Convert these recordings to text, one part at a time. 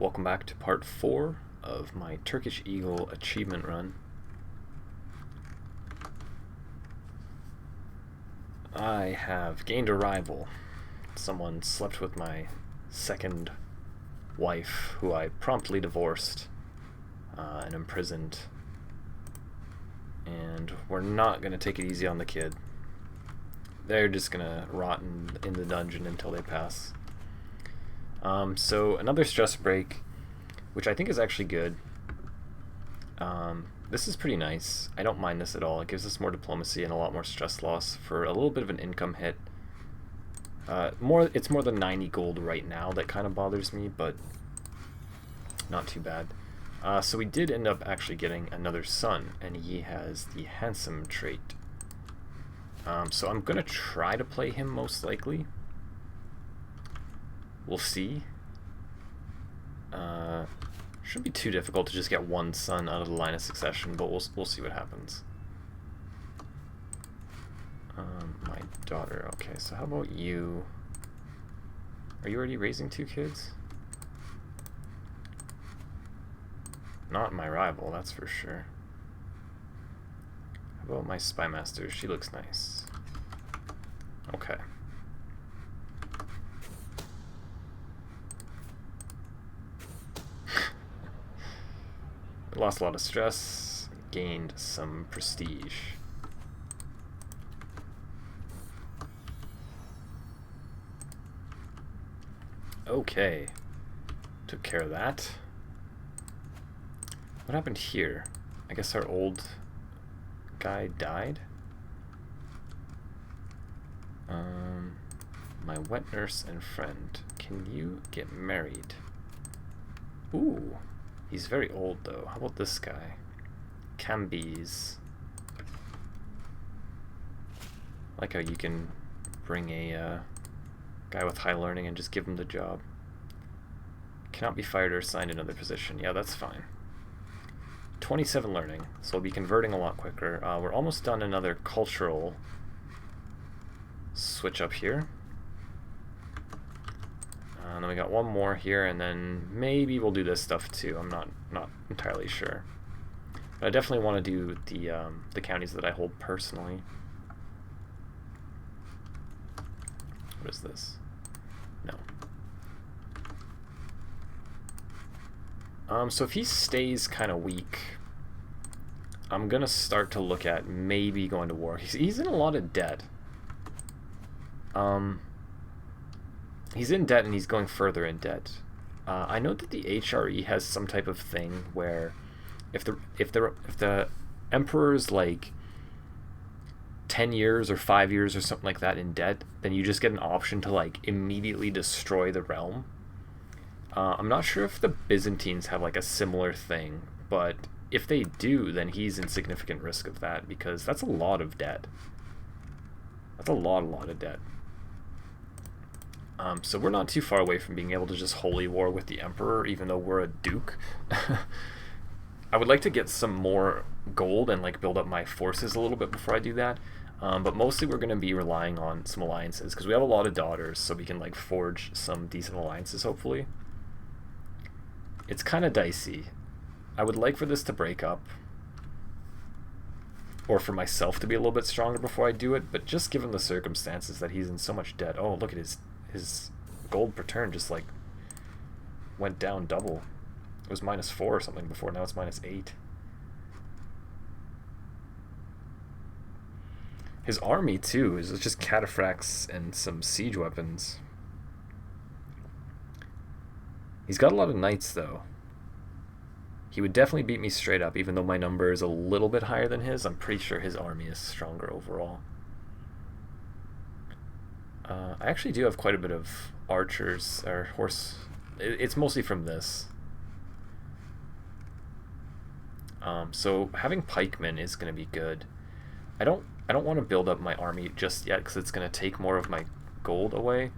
Welcome back to part 4 of my Turkish Eagle achievement run. I have gained a rival. Someone slept with my second wife, who I promptly divorced and imprisoned. And we're not going to take it easy on the kid. They're just going to rot in the dungeon until they pass. So another stress break, which I think is actually good. This is pretty nice. I don't mind this at all. It gives us more diplomacy and a lot more stress loss for a little bit of an income hit. It's more than 90 gold right now that kind of bothers me, but not too bad. So we did end up actually getting another son, and he has the handsome trait. So I'm gonna try to play him most likely. We'll see. Shouldn't be too difficult to just get one son out of the line of succession, but we'll see what happens. My daughter. Okay, so how about you? Are you already raising 2 kids? Not my rival, that's for sure. How about my spy master? She looks nice. Okay. Lost a lot of stress, gained some prestige. Okay, took care of that. What happened here? I guess our old guy died? My wet nurse and friend, can you get married? Ooh. He's very old, though. How about this guy? Cambies. I like how you can bring a guy with high learning and just give him the job. Cannot be fired or assigned another position. Yeah, that's fine. 27 learning, so we'll be converting a lot quicker. We're almost done another cultural switch up here. And then we got one more here, and then maybe we'll do this stuff too. I'm not entirely sure, but I definitely want to do the counties that I hold personally. What is this? No. So if he stays kind of weak, I'm gonna start to look at maybe going to war. He's in a lot of debt. He's in debt, and he's going further in debt. I know that the HRE has some type of thing where if the emperor's like 10 years or 5 years or something like that in debt, then you just get an option to like immediately destroy the realm. I'm not sure if the Byzantines have like a similar thing, but if they do, then he's in significant risk of that, because that's a lot of debt. That's a lot of debt. So we're not too far away from being able to just holy war with the emperor, even though we're a duke. I would like to get some more gold and like build up my forces a little bit before I do that. But mostly we're going to be relying on some alliances, because we have a lot of daughters, so we can like forge some decent alliances, hopefully. It's kind of dicey. I would like for this to break up, or for myself to be a little bit stronger before I do it, but just given the circumstances that he's in so much debt. Oh, look at his gold per turn just like went down double. It was -4 or something before, now it's -8. His army too is just cataphracts and some siege weapons. He's got a lot of knights though. He would definitely beat me straight up, even though my number is a little bit higher than his. I'm pretty sure his army is stronger overall. I actually do have quite a bit of archers, or horse. It's mostly from this. So having pikemen is going to be good. I don't want to build up my army just yet, because it's going to take more of my gold away.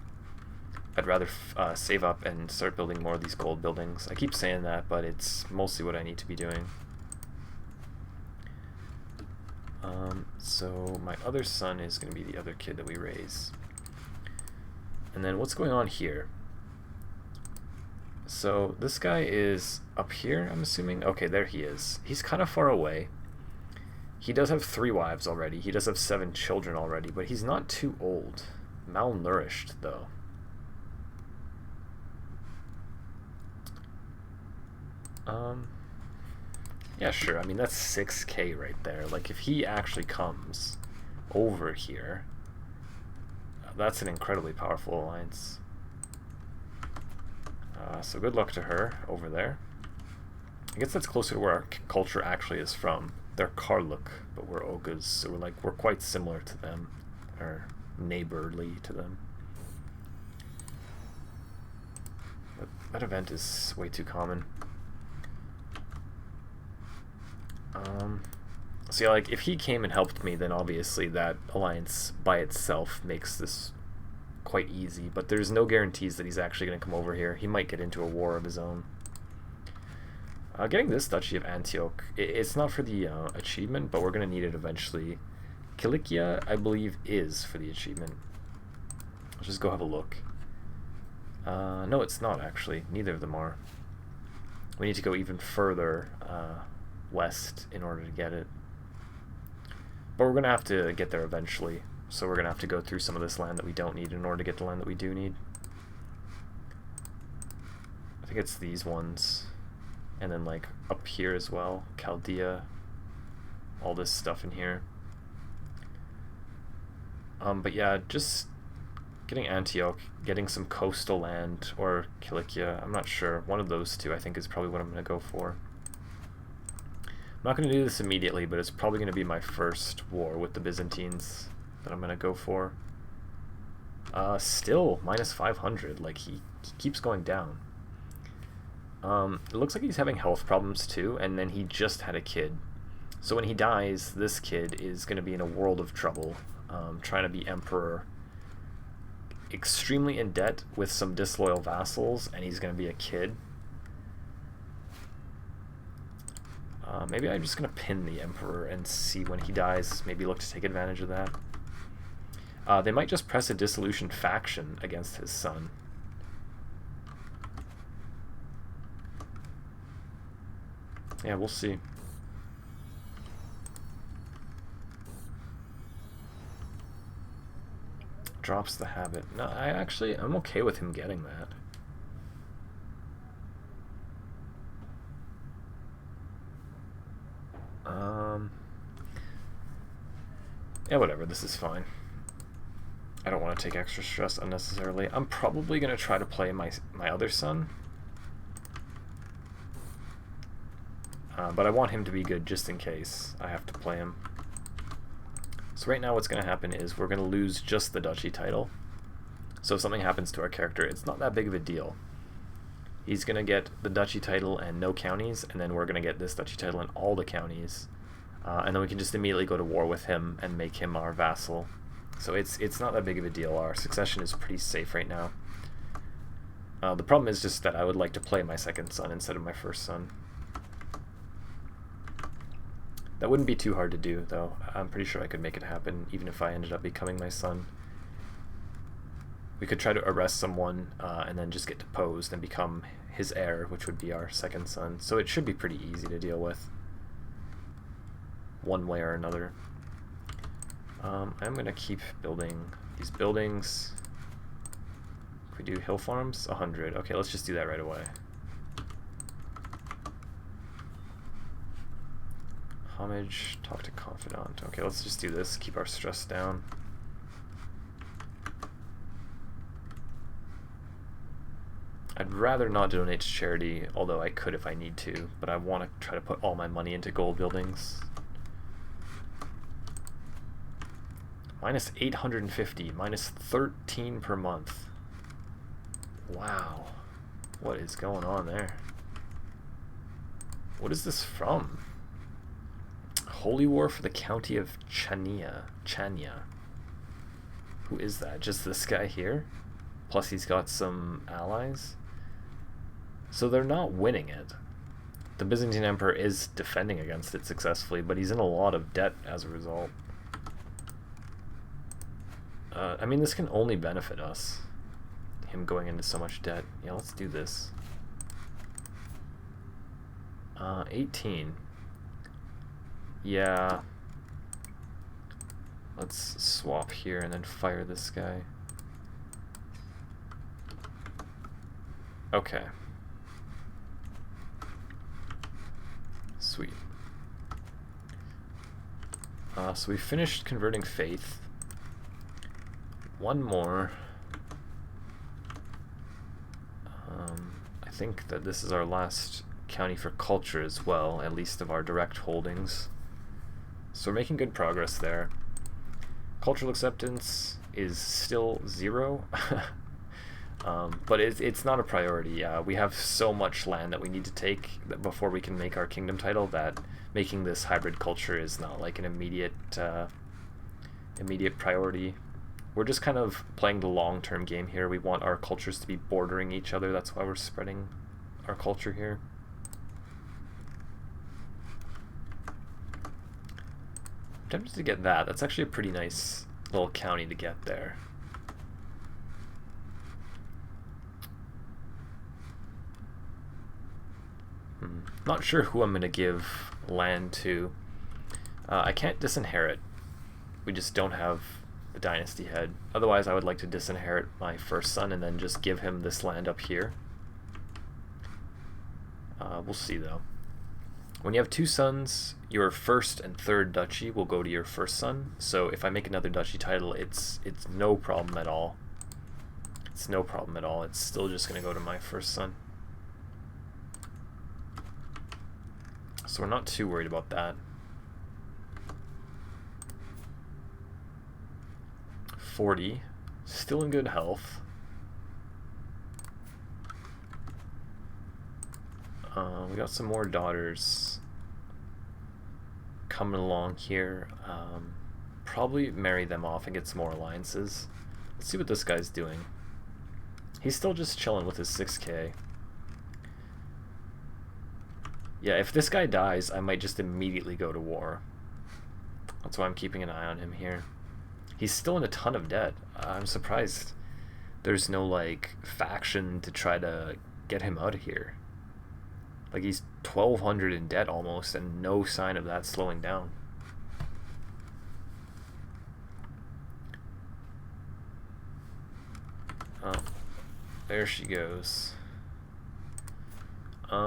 I'd rather save up and start building more of these gold buildings. I keep saying that, but it's mostly what I need to be doing. So my other son is going to be the other kid that we raise. And then what's going on here? So this guy is up here, I'm assuming. Okay, there he is. He's kind of far away. He does have 3 wives already. He does have 7 children already, but he's not too old. Malnourished, though. Yeah, sure. I mean, that's 6k right there. Like, if he actually comes over here, that's an incredibly powerful alliance. So good luck to her over there. I guess that's closer to where our culture actually is from. They're Karluk, but we're Ogas, so we're quite similar to them, or neighborly to them. But that event is way too common. So yeah, like, if he came and helped me, then obviously that alliance by itself makes this quite easy, but there's no guarantees that he's actually going to come over here. He might get into a war of his own. Getting this Duchy of Antioch, it's not for the achievement, but we're going to need it eventually. Kilikia, I believe, is for the achievement. Let's just go have a look. No, it's not, actually. Neither of them are. We need to go even further west in order to get it. But we're going to have to get there eventually, so we're going to have to go through some of this land that we don't need in order to get the land that we do need. I think it's these ones. And then, like, up here as well, Chaldea, all this stuff in here. But yeah, just getting Antioch, getting some coastal land, or Kilikia, I'm not sure. One of those two, I think, is probably what I'm going to go for. I'm not going to do this immediately, but it's probably going to be my first war with the Byzantines that I'm going to go for. Still, minus 500, like, he keeps going down. It looks like he's having health problems too, and then he just had a kid. So when he dies, this kid is going to be in a world of trouble, trying to be emperor, extremely in debt with some disloyal vassals, and he's going to be a kid. Maybe I'm just going to pin the emperor and see when he dies, maybe look to take advantage of that. They might just press a dissolution faction against his son. Yeah, we'll see. Drops the habit. No, I'm okay with him getting that. Yeah, whatever, this is fine. I don't want to take extra stress unnecessarily. I'm probably going to try to play my other son. But I want him to be good just in case I have to play him. So right now what's going to happen is we're going to lose just the duchy title. So if something happens to our character, it's not that big of a deal. He's going to get the duchy title and no counties, and then we're going to get this duchy title and all the counties. And then we can just immediately go to war with him and make him our vassal. So it's not that big of a deal. Our succession is pretty safe right now. The problem is just that I would like to play my second son instead of my first son. That wouldn't be too hard to do, though. I'm pretty sure I could make it happen, even if I ended up becoming my son. We could try to arrest someone, and then just get deposed and become his heir, which would be our second son. So it should be pretty easy to deal with, one way or another. I'm going to keep building these buildings. If we do hill farms, 100. Okay, let's just do that right away. Homage, talk to confidant. Okay, let's just do this, keep our stress down. I'd rather not donate to charity, although I could if I need to, but I want to try to put all my money into gold buildings. Minus 850, minus 13 per month. Wow. What is going on there? What is this from? Holy War for the County of Chania. Who is that? Just this guy here? Plus he's got some allies? So they're not winning it. The Byzantine Emperor is defending against it successfully, but he's in a lot of debt as a result. I mean, this can only benefit us. Him going into so much debt. Yeah, let's do this. 18. Yeah. Let's swap here and then fire this guy. Okay. Sweet. So we finished converting faith. One more. I think that this is our last county for culture as well, at least of our direct holdings. So we're making good progress there. Cultural acceptance is still 0. But it's not a priority. We have so much land that we need to take before we can make our kingdom title that making this hybrid culture is not like an immediate priority. We're just kind of playing the long-term game here. We want our cultures to be bordering each other. That's why we're spreading our culture here. I'm tempted to get that. That's actually a pretty nice little county to get there. Not sure who I'm going to give land to. I can't disinherit. We just don't have the dynasty head. Otherwise, I would like to disinherit my first son and then just give him this land up here. We'll see, though. When you have 2 sons, your first and third duchy will go to your first son. So if I make another duchy title, it's no problem at all. It's no problem at all. It's still just going to go to my first son. So we're not too worried about that. 40. Still in good health. We got some more daughters coming along here. Probably marry them off and get some more alliances. Let's see what this guy's doing. He's still just chilling with his 6k. Yeah, if this guy dies, I might just immediately go to war. That's why I'm keeping an eye on him here. He's still in a ton of debt. I'm surprised there's no, like, faction to try to get him out of here. Like, he's 1,200 in debt almost, and no sign of that slowing down. Oh, there she goes.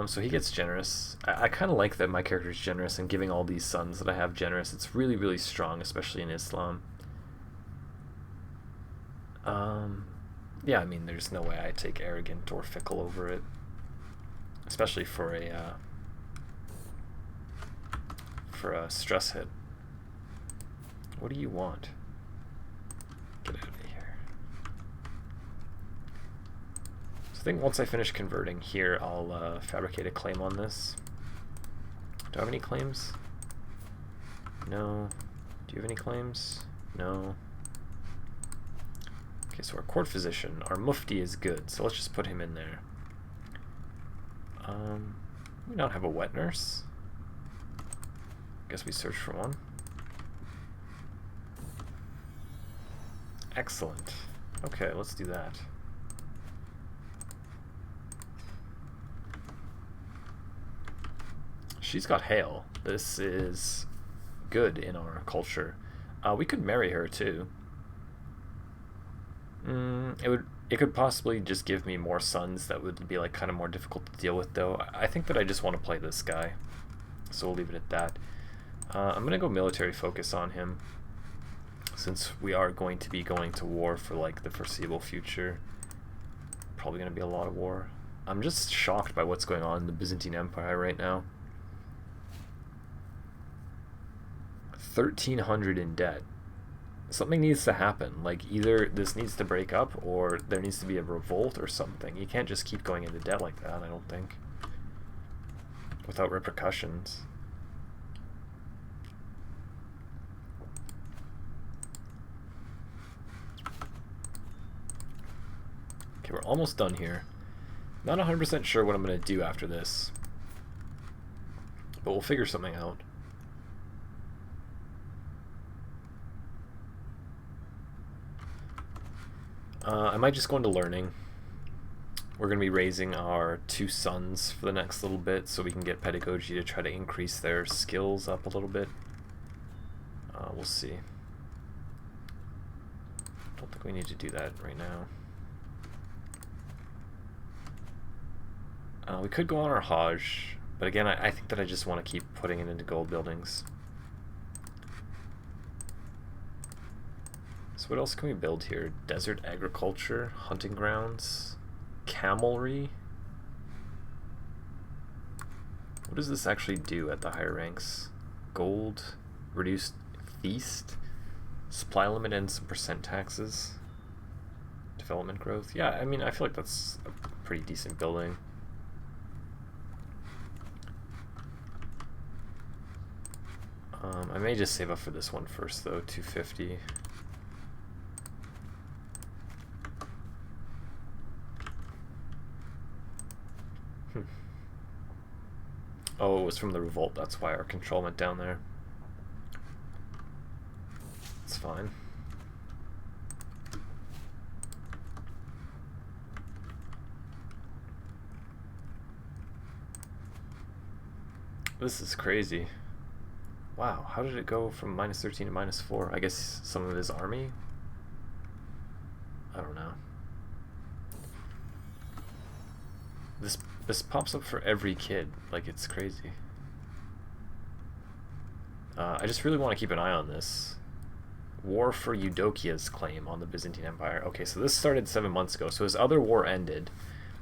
So he gets generous. I kind of like that my character is generous and giving all these sons that I have generous. It's really, really strong, especially in Islam. Yeah, I mean, there's no way I take arrogant or fickle over it. Especially for a stress hit. What do you want? Get out of here. So I think once I finish converting here, I'll fabricate a claim on this. Do I have any claims? No. Do you have any claims? No. Okay, so our court physician, our mufti is good, so let's just put him in there. We don't have a wet nurse. Guess we search for one. Excellent. Okay, let's do that. She's got hail. This is good in our culture. We could marry her too. It could possibly just give me more sons that would be like kind of more difficult to deal with, though. I think that I just want to play this guy, so we'll leave it at that. I'm gonna go military focus on him, since we are going to be going to war for like the foreseeable future. Probably gonna be a lot of war. I'm just shocked by what's going on in the Byzantine Empire right now. 1,300 in debt. Something needs to happen. Like, either this needs to break up or there needs to be a revolt or something. You can't just keep going into debt like that, I don't think, without repercussions. Okay, we're almost done here. Not 100% sure what I'm going to do after this, but we'll figure something out. I might just go into learning. We're going to be raising our 2 sons for the next little bit so we can get pedagogy to try to increase their skills up a little bit. We'll see. Don't think we need to do that right now. We could go on our Hajj, but again, I think that I just want to keep putting it into gold buildings. So what else can we build here? Desert agriculture, hunting grounds, camelry. What does this actually do at the higher ranks? Gold, reduced feast, supply limit and some percent taxes, development growth. Yeah, I mean, I feel like that's a pretty decent building. I may just save up for this one first though, 250. Oh, it was from the revolt, that's why our control went down there. It's fine. This is crazy. Wow, how did it go from -13 to -4? I guess some of his army? I don't know. This pops up for every kid, like it's crazy. I just really want to keep an eye on this. War for Eudokia's claim on the Byzantine Empire. Okay, so this started 7 months ago, so his other war ended.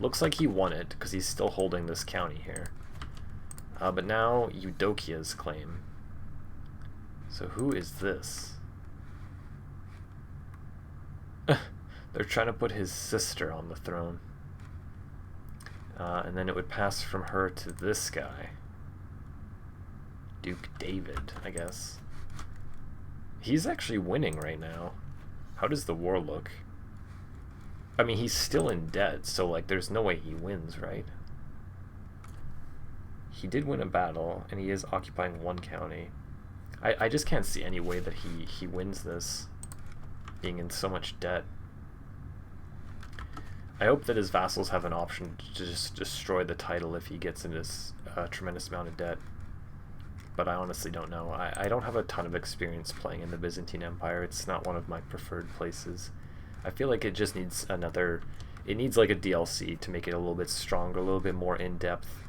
Looks like he won it, because he's still holding this county here. But now, Eudokia's claim. So who is this? They're trying to put his sister on the throne. And then it would pass from her to this guy. Duke David, I guess. He's actually winning right now. How does the war look? I mean, he's still in debt, so like there's no way he wins, right? He did win a battle, and he is occupying 1 county. I just can't see any way that he wins this, being in so much debt. I hope that his vassals have an option to just destroy the title if he gets into this tremendous amount of debt. But I honestly don't know. I don't have a ton of experience playing in the Byzantine Empire. It's not one of my preferred places. I feel like it just needs another... It needs like a DLC to make it a little bit stronger, a little bit more in-depth.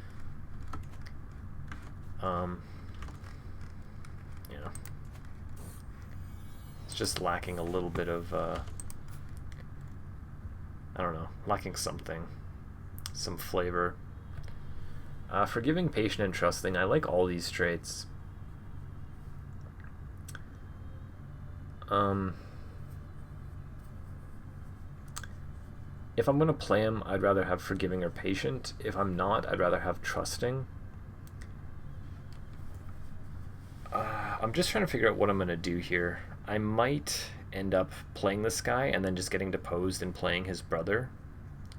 Yeah. It's just lacking a little bit of... I don't know, lacking something. Some flavor. Forgiving, patient, and trusting. I like all these traits. If I'm going to play him, I'd rather have forgiving or patient. If I'm not, I'd rather have trusting. I'm just trying to figure out what I'm going to do here. I might end up playing this guy and then just getting deposed and playing his brother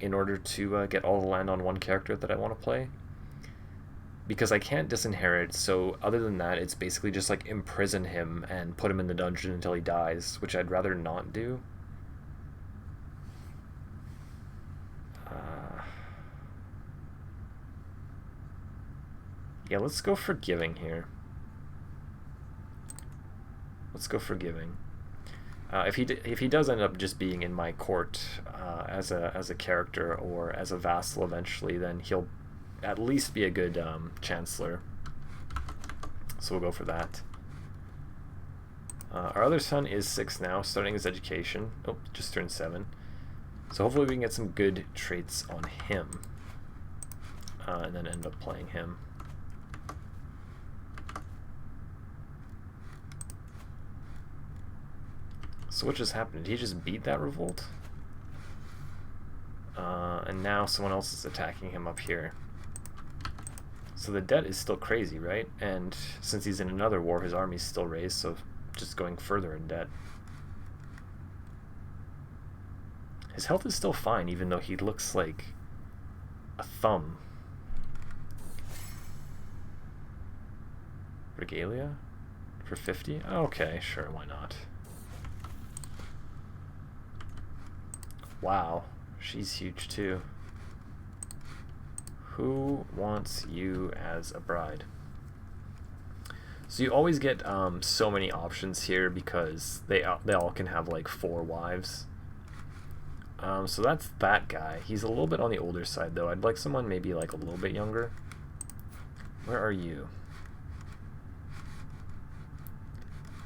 in order to get all the land on one character that I want to play. Because I can't disinherit, so other than that, it's basically just like imprison him and put him in the dungeon until he dies, which I'd rather not do. Yeah, let's go forgiving here. Let's go forgiving. If he does end up just being in my court as a character or as a vassal eventually, then he'll at least be a good chancellor. So we'll go for that. Our other son is 6 now, starting his education. Oh, just turned 7. So hopefully we can get some good traits on him, and then end up playing him. So what just happened? Did he just beat that revolt? And now someone else is attacking him up here. So the debt is still crazy, right? And since he's in another war, his army's still raised, so just going further in debt. His health is still fine, even though he looks like a thumb. Regalia? For 50? Okay, sure, why not? Wow, she's huge too. Who wants you as a bride? So you always get so many options here because they all can have like 4 wives. So that's that guy. He's a little bit on the older side though. I'd like someone maybe like a little bit younger. Where are you?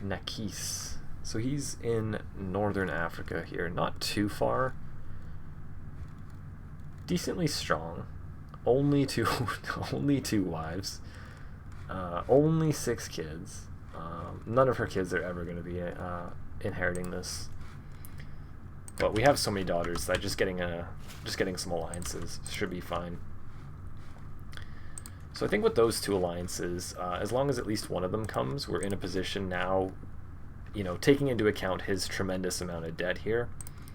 Nakis. So he's in northern Africa here, not too far. Decently strong. Only two wives. Only 6 kids. None of her kids are ever going to be inheriting this. But we have so many daughters that just getting some alliances should be fine. So I think with those 2 alliances, as long as at least one of them comes, we're in a position now, you know, taking into account his tremendous amount of debt here,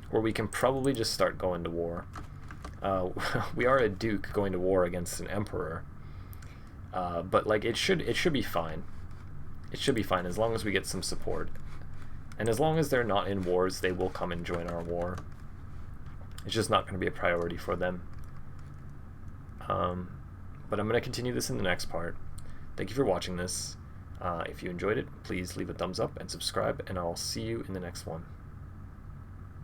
where we can probably just start going to war. We are a duke going to war against an emperor, but like it should be fine. It should be fine as long as we get some support, and as long as they're not in wars, they will come and join our war. It's just not going to be a priority for them. But I'm going to continue this in the next part. Thank you for watching this. If you enjoyed it, please leave a thumbs up and subscribe, and I'll see you in the next one.